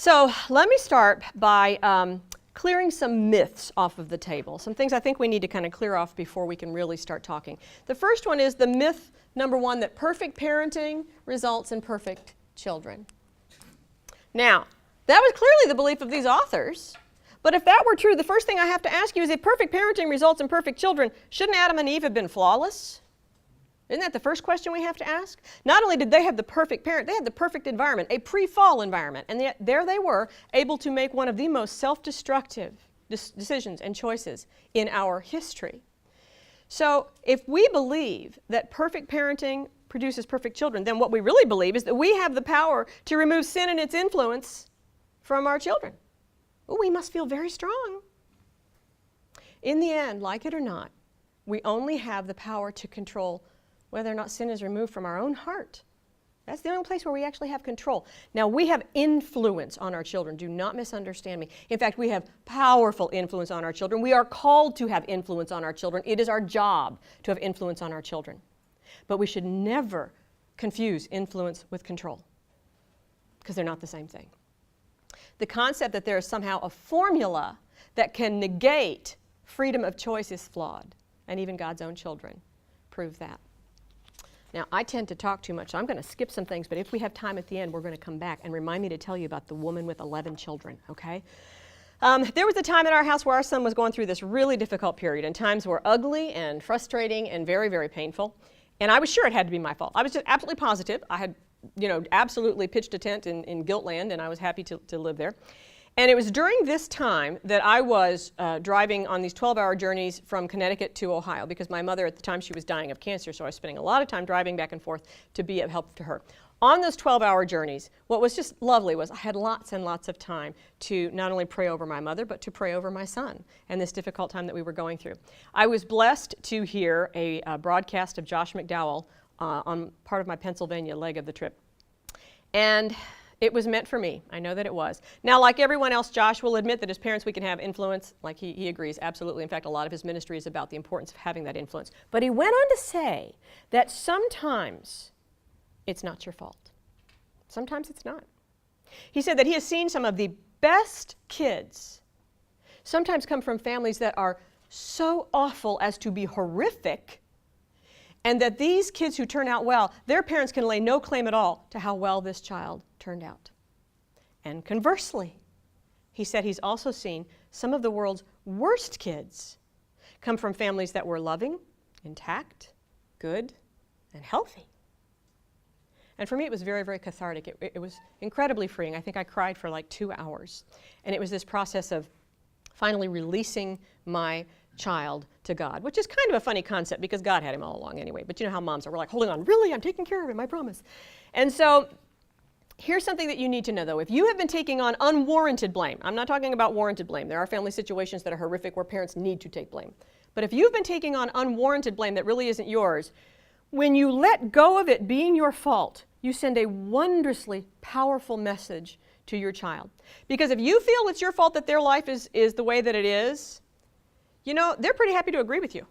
So let me start by clearing some myths off of the table, some things I think we need to kind of clear off before we can really start talking. The first one is the myth number one, that perfect parenting results in perfect children. Now, that was clearly the belief of these authors, but if that were true, the first thing I have to ask you is, if perfect parenting results in perfect children, shouldn't Adam and Eve have been flawless? Isn't that the first question we have to ask? Not only did they have the perfect parent, they had the perfect environment, a pre-fall environment, and yet there they were, able to make one of the most self-destructive decisions and choices in our history. So if we believe that perfect parenting produces perfect children, then what we really believe is that we have the power to remove sin and its influence from our children. Oh, we must feel very strong. In the end, like it or not, we only have the power to control whether or not sin is removed from our own heart. That's the only place where we actually have control. Now, we have influence on our children. Do not misunderstand me. In fact, we have powerful influence on our children. We are called to have influence on our children. It is our job to have influence on our children. But we should never confuse influence with control, because they're not the same thing. The concept that there is somehow a formula that can negate freedom of choice is flawed, and even God's own children prove that. Now, I tend to talk too much, so I'm going to skip some things, but if we have time at the end, we're going to come back and remind me to tell you about the woman with 11 children, okay? There was a time in our house where our son was going through this really difficult period, and times were ugly and frustrating and very, very painful, and I was sure it had to be my fault. I was just absolutely positive. I had, absolutely pitched a tent in guilt land, and I was happy to live there. And it was during this time that I was driving on these 12-hour journeys from Connecticut to Ohio, because my mother at the time, she was dying of cancer, so I was spending a lot of time driving back and forth to be of help to her. On those 12-hour journeys, what was just lovely was I had lots and lots of time to not only pray over my mother, but to pray over my son and this difficult time that we were going through. I was blessed to hear a broadcast of Josh McDowell on part of my Pennsylvania leg of the trip. And it was meant for me. I know that it was. Now, like everyone else, Josh will admit that as parents we can have influence. Like he agrees, absolutely. In fact, a lot of his ministry is about the importance of having that influence. But he went on to say that sometimes it's not your fault. Sometimes it's not. He said that he has seen some of the best kids sometimes come from families that are so awful as to be horrific, and that these kids who turn out well, their parents can lay no claim at all to how well this child turned out. And conversely, he said he's also seen some of the world's worst kids come from families that were loving, intact, good, and healthy. And for me, it was very, very cathartic. It was incredibly freeing. I think I cried for like 2 hours. And it was this process of finally releasing my child to God, which is kind of a funny concept because God had him all along anyway. But you know how moms are. We're like, holding on, really? I'm taking care of him, I promise. And so here's something that you need to know, though. If you have been taking on unwarranted blame, I'm not talking about warranted blame. There are family situations that are horrific where parents need to take blame. But if you've been taking on unwarranted blame that really isn't yours, when you let go of it being your fault, you send a wondrously powerful message to your child. Because if you feel it's your fault that their life is the way that it is, they're pretty happy to agree with you.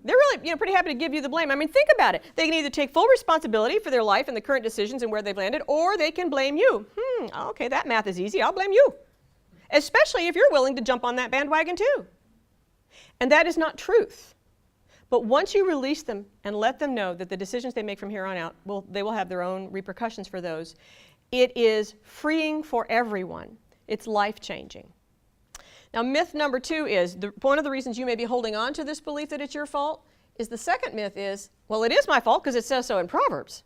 They're really, pretty happy to give you the blame. I mean, think about it. They can either take full responsibility for their life and the current decisions and where they've landed, or they can blame you. Okay, that math is easy. I'll blame you. Especially if you're willing to jump on that bandwagon too. And that is not truth. But once you release them and let them know that the decisions they make from here on out, they will have their own repercussions for those, it is freeing for everyone. It's life-changing. Now, myth number 2 is, one of the reasons you may be holding on to this belief that it's your fault is the second myth is, well, it is my fault because it says so in Proverbs.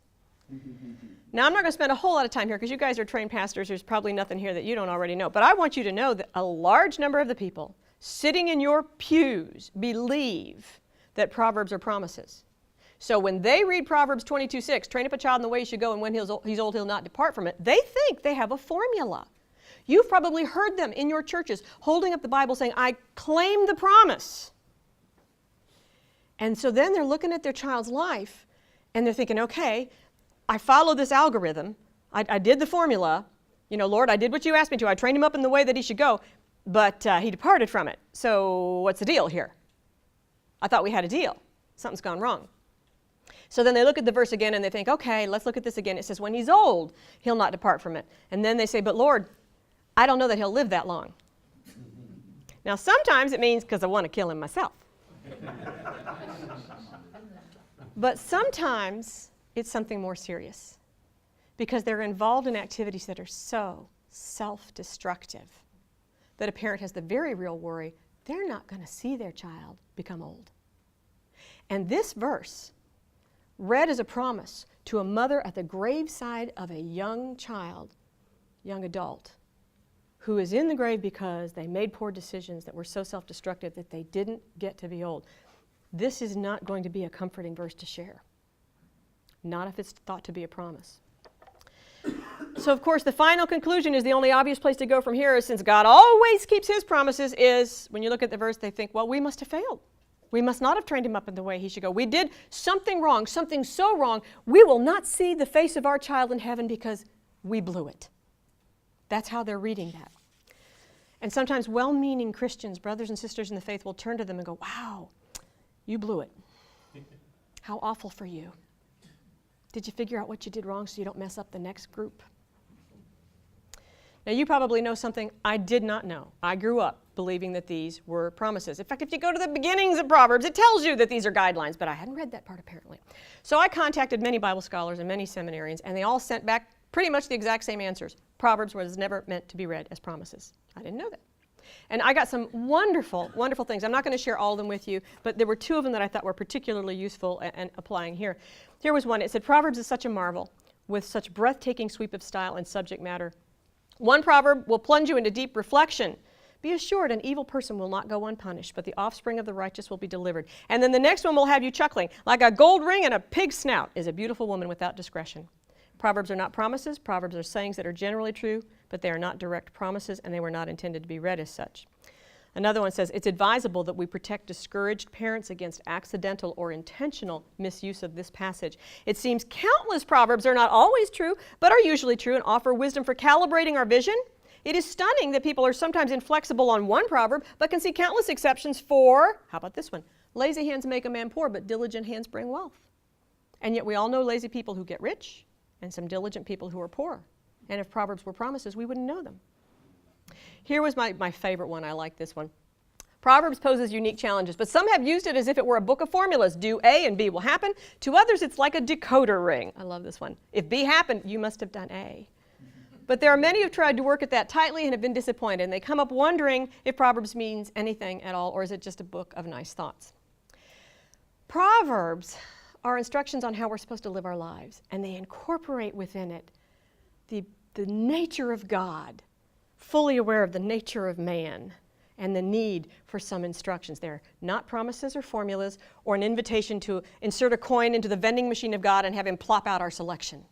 Now, I'm not going to spend a whole lot of time here because you guys are trained pastors. There's probably nothing here that you don't already know. But I want you to know that a large number of the people sitting in your pews believe that Proverbs are promises. So when they read Proverbs 22:6, train up a child in the way he should go, and when he's old, he'll not depart from it, they think they have a formula. You've probably heard them in your churches holding up the Bible saying, I claim the promise. And so then they're looking at their child's life and they're thinking, okay, I followed this algorithm. I did the formula. Lord, I did what you asked me to. I trained him up in the way that he should go, but he departed from it. So what's the deal here? I thought we had a deal. Something's gone wrong. So then they look at the verse again and they think, okay, let's look at this again. It says, when he's old, he'll not depart from it. And then they say, but Lord, I don't know that he'll live that long. Now, sometimes it means because I want to kill him myself. But sometimes it's something more serious because they're involved in activities that are so self-destructive that a parent has the very real worry they're not going to see their child become old. And this verse, read as a promise to a mother at the graveside of a young child, young adult, who is in the grave because they made poor decisions that were so self-destructive that they didn't get to be old. This is not going to be a comforting verse to share. Not if it's thought to be a promise. So, of course, the final conclusion is the only obvious place to go from here is since God always keeps his promises is, when you look at the verse, they think, well, we must have failed. We must not have trained him up in the way he should go. We did something wrong, something so wrong, we will not see the face of our child in heaven because we blew it. That's how they're reading that. And sometimes well-meaning Christians, brothers and sisters in the faith, will turn to them and go, wow, you blew it. How awful for you. Did you figure out what you did wrong so you don't mess up the next group? Now, you probably know something I did not know. I grew up believing that these were promises. In fact, if you go to the beginnings of Proverbs, it tells you that these are guidelines, but I hadn't read that part apparently. So I contacted many Bible scholars and many seminarians, and they all sent back pretty much the exact same answers. Proverbs was never meant to be read as promises. I didn't know that. And I got some wonderful, wonderful things. I'm not going to share all of them with you, but there were two of them that I thought were particularly useful and applying here. Here was one. It said, Proverbs is such a marvel with such breathtaking sweep of style and subject matter. One proverb will plunge you into deep reflection. Be assured an evil person will not go unpunished, but the offspring of the righteous will be delivered. And then the next one will have you chuckling. Like a gold ring and a pig's snout is a beautiful woman without discretion. Proverbs are not promises. Proverbs are sayings that are generally true, but they are not direct promises, and they were not intended to be read as such. Another one says, it's advisable that we protect discouraged parents against accidental or intentional misuse of this passage. It seems countless proverbs are not always true, but are usually true and offer wisdom for calibrating our vision. It is stunning that people are sometimes inflexible on one proverb, but can see countless exceptions for, how about this one? Lazy hands make a man poor, but diligent hands bring wealth. And yet we all know lazy people who get rich, and some diligent people who are poor. And if Proverbs were promises, we wouldn't know them. Here was my favorite one. I like this one. Proverbs poses unique challenges, but some have used it as if it were a book of formulas. Do A and B will happen. To others, it's like a decoder ring. I love this one. If B happened, you must have done A. But there are many who've tried to work at that tightly and have been disappointed. And they come up wondering if Proverbs means anything at all, or is it just a book of nice thoughts? Proverbs are instructions on how we're supposed to live our lives, and they incorporate within it the nature of God, fully aware of the nature of man and the need for some instructions. They're not promises or formulas or an invitation to insert a coin into the vending machine of God and have him plop out our selection.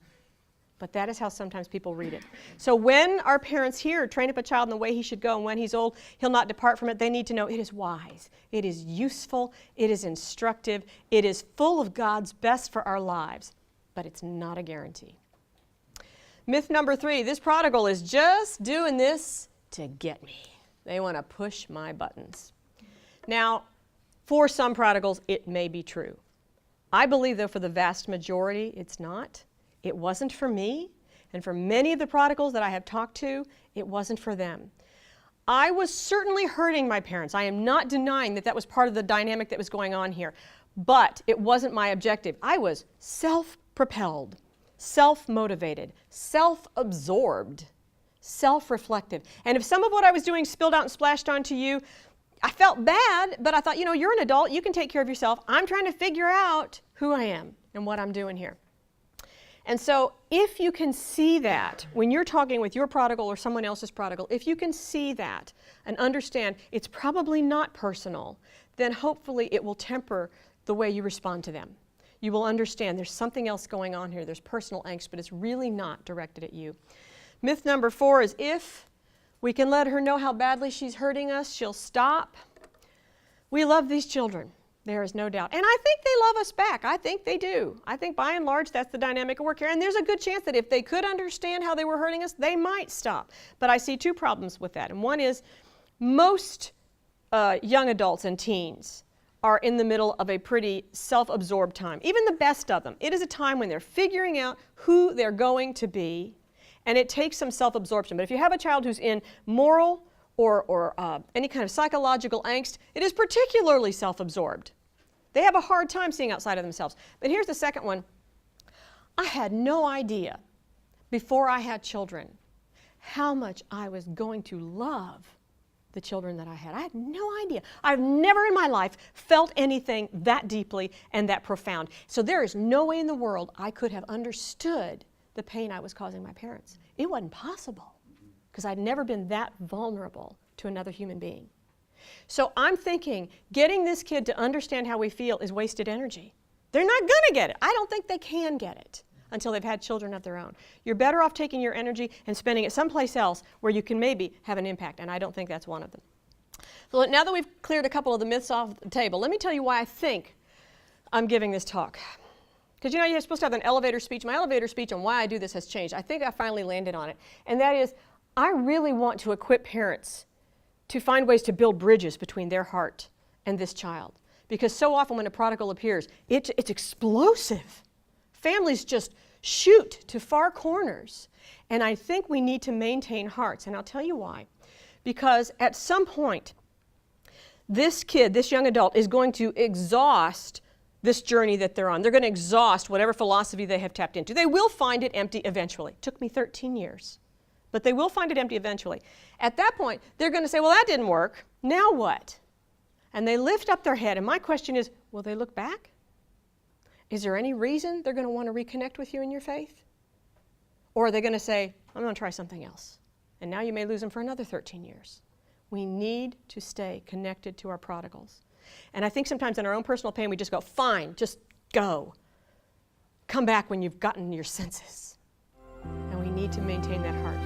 But that is how sometimes people read it. So when our parents here train up a child in the way he should go, and when he's old, he'll not depart from it, they need to know it is wise, it is useful, it is instructive, it is full of God's best for our lives, but it's not a guarantee. Myth number 3, this prodigal is just doing this to get me. They want to push my buttons. Now, for some prodigals, it may be true. I believe, though, for the vast majority, it's not. It wasn't for me, and for many of the prodigals that I have talked to, it wasn't for them. I was certainly hurting my parents. I am not denying that that was part of the dynamic that was going on here, but it wasn't my objective. I was self-propelled, self-motivated, self-absorbed, self-reflective. And if some of what I was doing spilled out and splashed onto you, I felt bad, but I thought, you know, you're an adult, you can take care of yourself. I'm trying to figure out who I am and what I'm doing here. And so if you can see that when you're talking with your prodigal or someone else's prodigal, if you can see that and understand it's probably not personal, then hopefully it will temper the way you respond to them. You will understand there's something else going on here. There's personal angst, but it's really not directed at you. Myth number 4 is if we can let her know how badly she's hurting us, she'll stop. We love these children. There is no doubt. And I think they love us back. I think they do. I think by and large that's the dynamic of work here. And there's a good chance that if they could understand how they were hurting us, they might stop. But I see 2 problems with that. And one is most young adults and teens are in the middle of a pretty self-absorbed time. Even the best of them. It is a time when they're figuring out who they're going to be and it takes some self-absorption. But if you have a child who's in moral or any kind of psychological angst, it is particularly self-absorbed. They have a hard time seeing outside of themselves. But here's the second one. I had no idea before I had children how much I was going to love the children that I had. I had no idea. I've never in my life felt anything that deeply and that profound. So there is no way in the world I could have understood the pain I was causing my parents. It wasn't possible because I'd never been that vulnerable to another human being. So I'm thinking getting this kid to understand how we feel is wasted energy. They're not going to get it. I don't think they can get it until they've had children of their own. You're better off taking your energy and spending it someplace else where you can maybe have an impact, and I don't think that's one of them. So now that we've cleared a couple of the myths off the table, let me tell you why I think I'm giving this talk. Because you know you're supposed to have an elevator speech. My elevator speech on why I do this has changed. I think I finally landed on it, and that is I really want to equip parents to find ways to build bridges between their heart and this child. Because so often when a prodigal appears, it's explosive. Families just shoot to far corners. And I think we need to maintain hearts. And I'll tell you why. Because at some point, this kid, this young adult, is going to exhaust this journey that they're on. They're going to exhaust whatever philosophy they have tapped into. They will find it empty eventually. It took me 13 years. But they will find it empty eventually. At that point, they're going to say, well, that didn't work. Now what? And they lift up their head. And my question is, will they look back? Is there any reason they're going to want to reconnect with you in your faith? Or are they going to say, I'm going to try something else? And now you may lose them for another 13 years. We need to stay connected to our prodigals. And I think sometimes in our own personal pain, we just go, fine, just go. Come back when you've gotten your senses. And we need to maintain that heart.